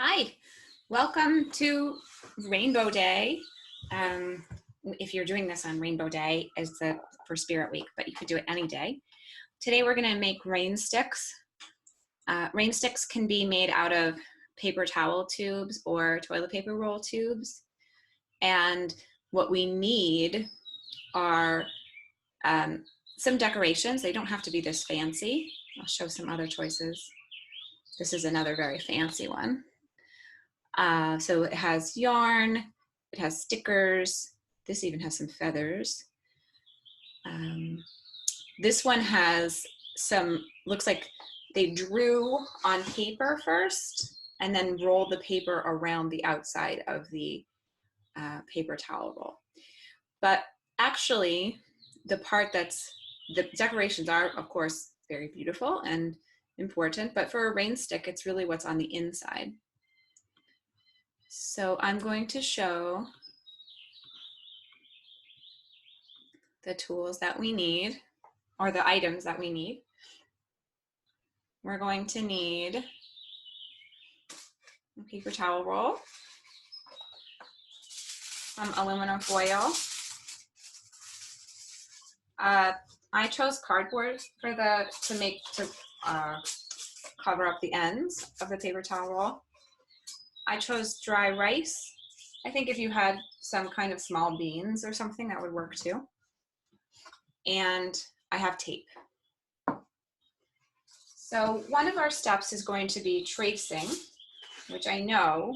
Hi, welcome to Rainbow Day. If you're doing this on Rainbow Day, for Spirit Week, but you could do it any day. Today we're going to make rain sticks. Rain sticks can be made out of paper towel tubes or toilet paper roll tubes. And what we need are some decorations. They don't have to be this fancy. I'll show some other choices. This is another very fancy one. So it has yarn, it has stickers, this even has some feathers. This one has some, looks like they drew on paper first and then rolled the paper around the outside of the paper towel roll. But actually, the decorations are, of course, very beautiful and important, but for a rain stick, it's really what's on the inside. So I'm going to show the tools that we need, or the items that we need. We're going to need a paper towel roll, some aluminum foil. I chose cardboard to cover up the ends of the paper towel roll. I chose dry rice. I think if you had some kind of small beans or something, that would work too. And I have tape. So one of our steps is going to be tracing, which I know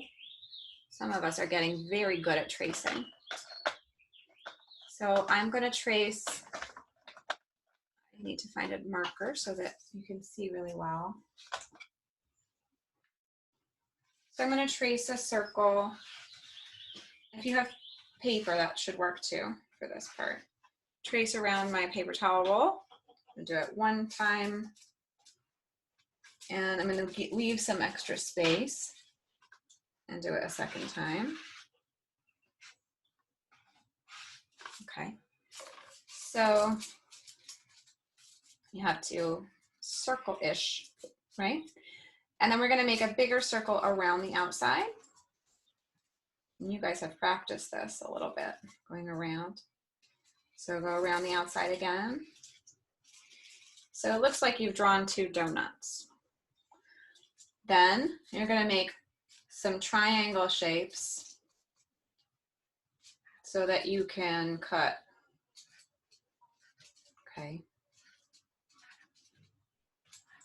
some of us are getting very good at tracing. So I'm going to trace. I need to find a marker so that you can see really well. So I'm going to trace a circle. If you have paper, that should work too for this part. Trace around my paper towel roll. I'm going to do it one time. And I'm going to leave some extra space and do it a second time. Okay. So you have to circle-ish, right? And then we're going to make a bigger circle around the outside. And you guys have practiced this a little bit, going around. So go around the outside again. So it looks like you've drawn two donuts. Then you're going to make some triangle shapes so that you can cut. Okay.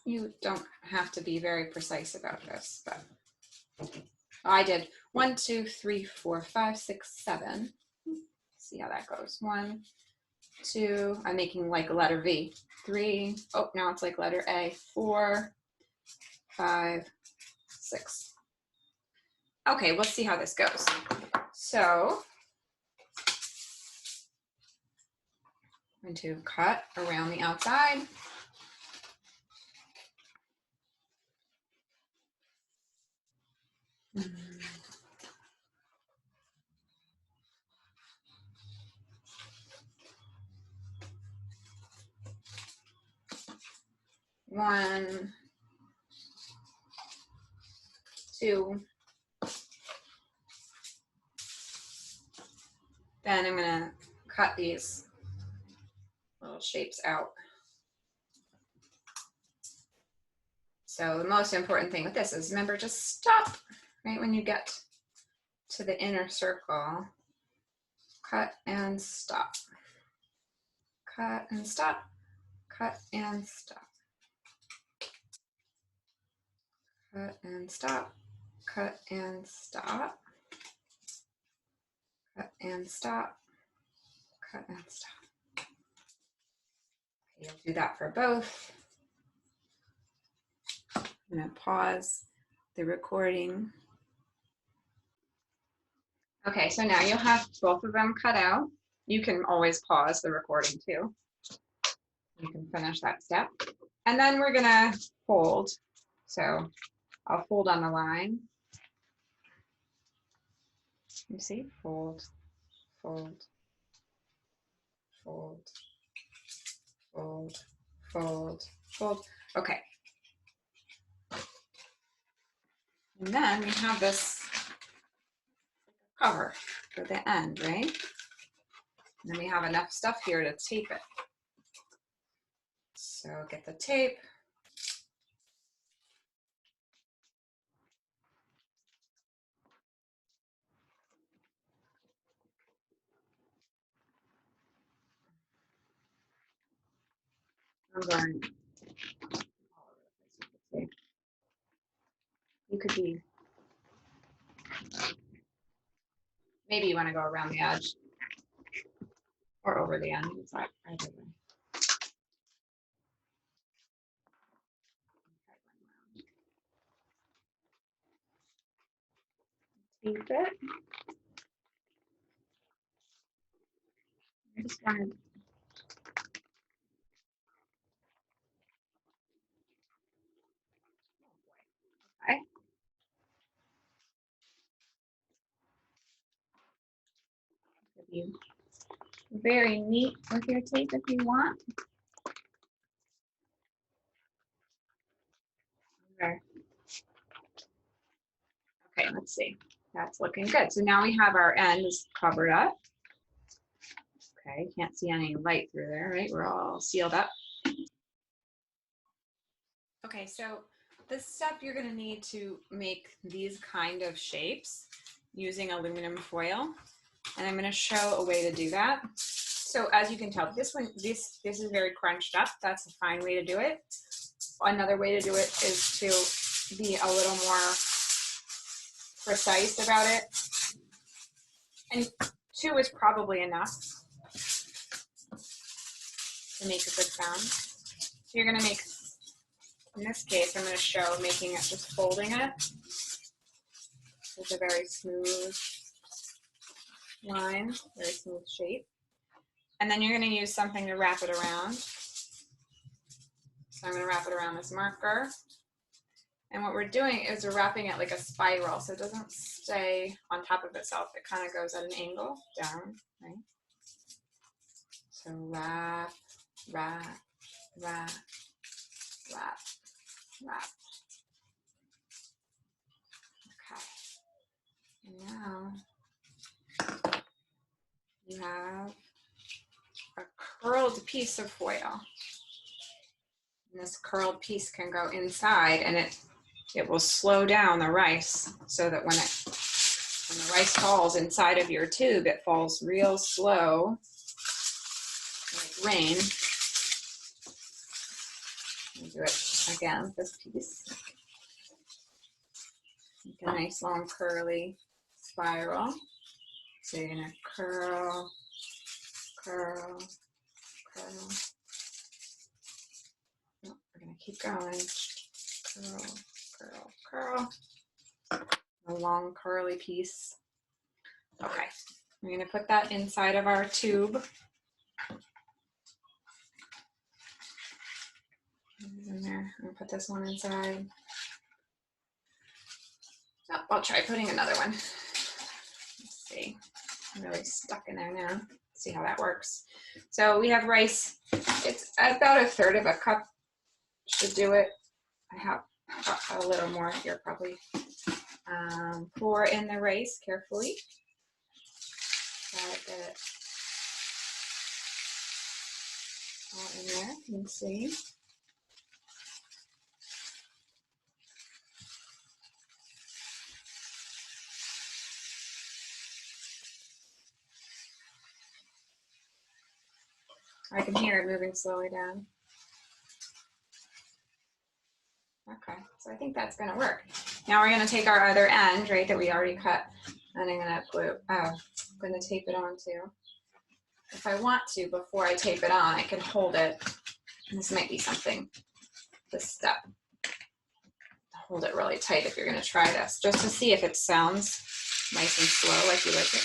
You don't have to be very precise about this, but I did 1, 2, 3, 4, 5, 6, 7. See how that goes. 1, 2, I'm making like a letter V. 3, oh, now it's like letter A. 4, 5, 6. Okay, we'll see how this goes. So I'm going to cut around the outside. One, 2. Then I'm going to cut these little shapes out. So the most important thing with this is remember, just stop right when you get to the inner circle. Cut and stop. Cut and stop. Cut and stop. Cut and stop. Cut and stop. Cut and stop. Cut and stop. Okay, you'll do that for both. I'm going to pause the recording. Okay, so now you'll have both of them cut out. You can always pause the recording too. You can finish that step. And then we're going to fold. So I'll fold on the line. You see? Fold, fold, fold, fold, fold, fold. Okay. And then we have this cover for the end, right? And then we have enough stuff here to tape it. So get the tape. I'm going all over the place with the tape. You could be, maybe you want to go around the edge or over the end. It's either way. Tape it. I just wanted. Okay. You very neat with your tape if you want. Okay. Okay, let's see. That's looking good. So now we have our ends covered up. Okay, can't see any light through there, right? We're all sealed up. Okay, so this step you're going to need to make these kind of shapes using aluminum foil, and I'm going to show a way to do that. So as you can tell, this is very crunched up. That's a fine way to do it. Another way to do it is to be a little more precise about it, and 2 is probably enough to make a good sound. So you're going to make, in this case, I'm going to show making it, just folding it. It's a very smooth line, very smooth shape. And then you're going to use something to wrap it around. So I'm going to wrap it around this marker. And what we're doing is we're wrapping it like a spiral, so it doesn't stay on top of itself. It kind of goes at an angle down, right? So wrap, wrap, wrap, wrap, wrap. Okay. And now you have a curled piece of foil. And this curled piece can go inside, and it will slow down the rice so that when the rice falls inside of your tube, it falls real slow, like rain. I'll do it again with this piece. Make a nice long curly spiral. So you're gonna curl, curl, curl. Oh, we're gonna keep going. Curl, curl, curl. A long curly piece. Okay, we're gonna put that inside of our tube. In there. I'm gonna put this one inside. Oh, I'll try putting another one. Let's see. I'm really stuck in there now. Let's see how that works. So we have rice. It's about 1/3 of a cup should do it. I have a little more here probably. Pour in the rice carefully. Try to get it all in there. You can see. I can hear it moving slowly down. Okay, so I think that's gonna work. Now we're gonna take our other end, right, that we already cut, and I'm gonna tape it on too. If I want to, before I tape it on, I can hold it. This might be something, this step. Hold it really tight if you're gonna try this, just to see if it sounds nice and slow like you like it.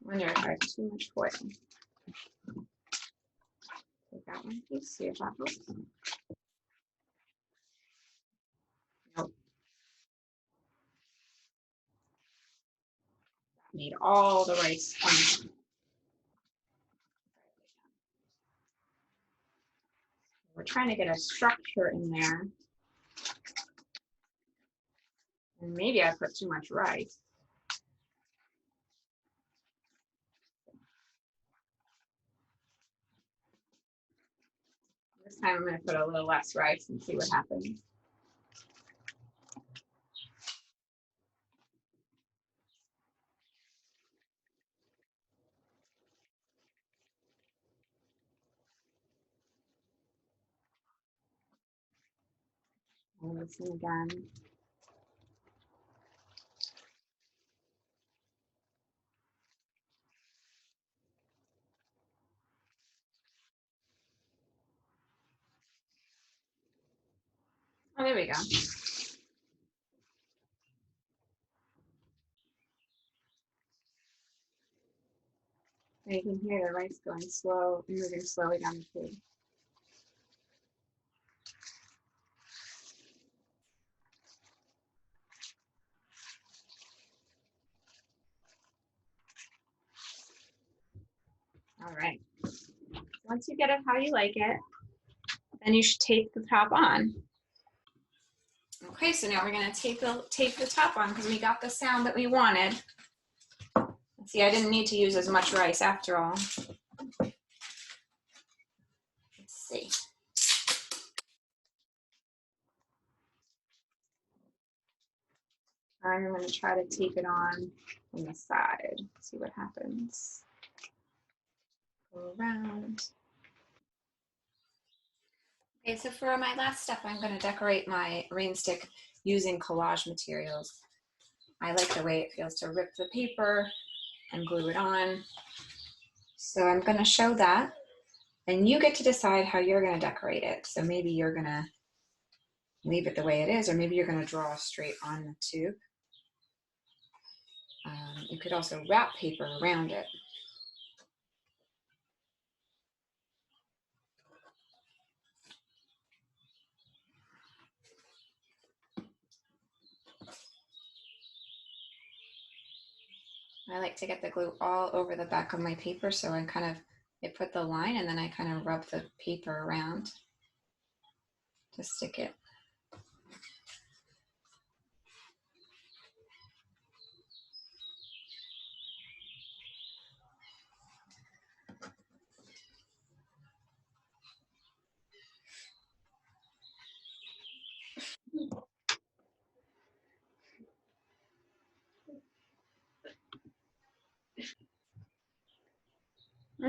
I wonder if I have too much foil. Take that one piece, see if that helps. Nope. That made all the rice fun. We're trying to get a structure in there. And maybe I put too much rice. This time I'm going to put a little less rice and see what happens. I'll listen again. Oh, there we go. And you can hear the rice going slow, moving slowly down the page. All right. Once you get it how you like it, then you should tape the top on. Okay, so now we're going to tape the top on because we got the sound that we wanted. See, I didn't need to use as much rice after all. Let's see. I'm going to try to tape it on the side. See what happens. Go around. Okay, so for my last step, I'm going to decorate my rain stick using collage materials. I like the way it feels to rip the paper and glue it on. So I'm going to show that, and you get to decide how you're going to decorate it. So maybe you're going to leave it the way it is, or maybe you're going to draw straight on the tube. You could also wrap paper around it. I like to get the glue all over the back of my paper, so I put the line and then I kind of rub the paper around to stick it.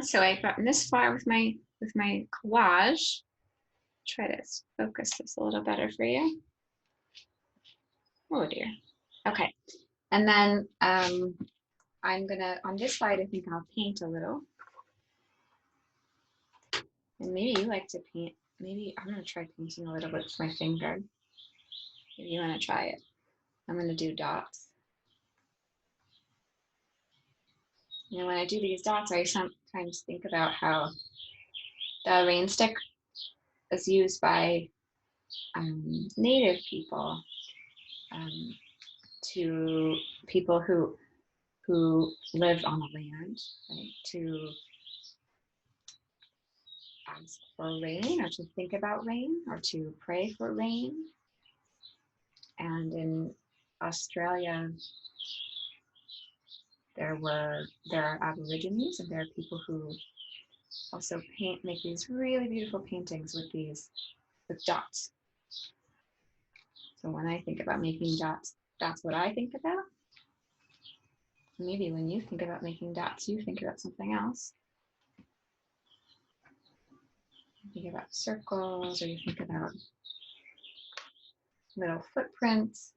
So I've gotten this far with my collage. Try to focus this a little better for you. Oh dear. Okay, and then I'm gonna, on this side, I think I'll paint a little. And maybe you like to paint. Maybe I'm gonna try painting a little bit with my finger. If you wanna try it. I'm gonna do dots. You know, when I do these dots, I sometimes think about how the rain stick is used by Native people, to people who lived on the land, right? To ask for rain, or to think about rain, or to pray for rain. And in Australia, there are Aborigines, and there are people who also make these really beautiful paintings with dots. So when I think about making dots, that's what I think about. Maybe when you think about making dots, you think about something else. You think about circles, or you think about little footprints.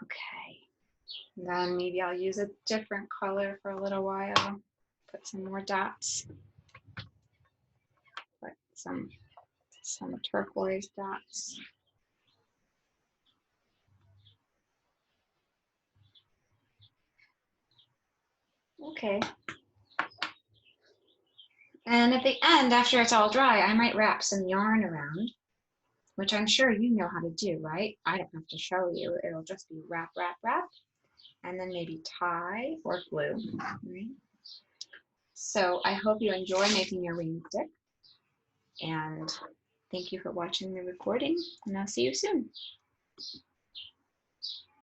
Okay. Then maybe I'll use a different color for a little while. Put some more dots. Put some turquoise dots. Okay. And at the end, after it's all dry, I might wrap some yarn around, which I'm sure you know how to do, right? I don't have to show you. It'll just be wrap, wrap, wrap, and then maybe tie or glue, right? So I hope you enjoy making your rain stick, and thank you for watching the recording, and I'll see you soon.